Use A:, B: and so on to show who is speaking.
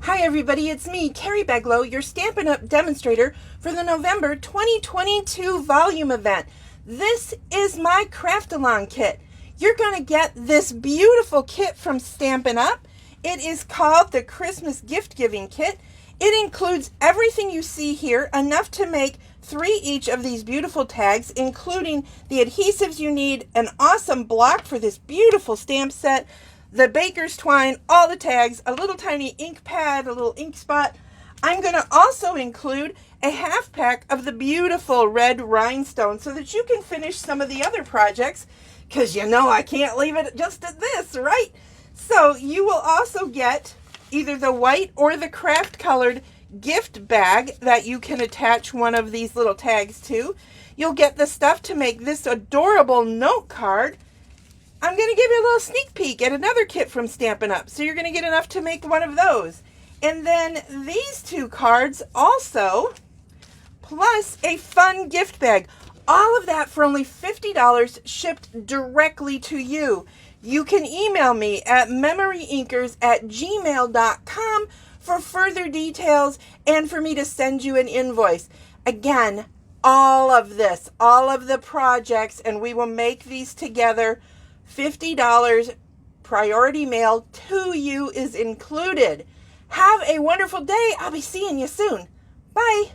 A: Hi everybody, it's me, Carrie Beglow, your Stampin' Up! Demonstrator for the November 2022 volume event. This is my Craft-A-Long kit. You're going to get this beautiful kit from Stampin' Up! It is called the Christmas Gift Giving Kit. It includes everything you see here, enough to make 3 each of these beautiful tags, including the adhesives you need, an awesome block for this beautiful stamp set, the baker's twine, all the tags, a little tiny ink pad, a little ink spot. I'm going to also include a half pack of the beautiful red rhinestones so that you can finish some of the other projects, because you know I can't leave it just at this, right? So you will also get either the white or the craft colored gift bag that you can attach one of these little tags to. You'll get the stuff to make this adorable note card. I'm going to give you a little sneak peek at another kit from Stampin' Up! So you're going to get enough to make one of those. And then these 2 cards also, plus a fun gift bag. All of that for only $50 shipped directly to you. You can email me at MemoryINKers@gmail.com for further details and for me to send you an invoice. Again, all of this, all of the projects, and we will make these together. $50 priority mail to you is included. Have a wonderful day. I'll be seeing you soon. Bye.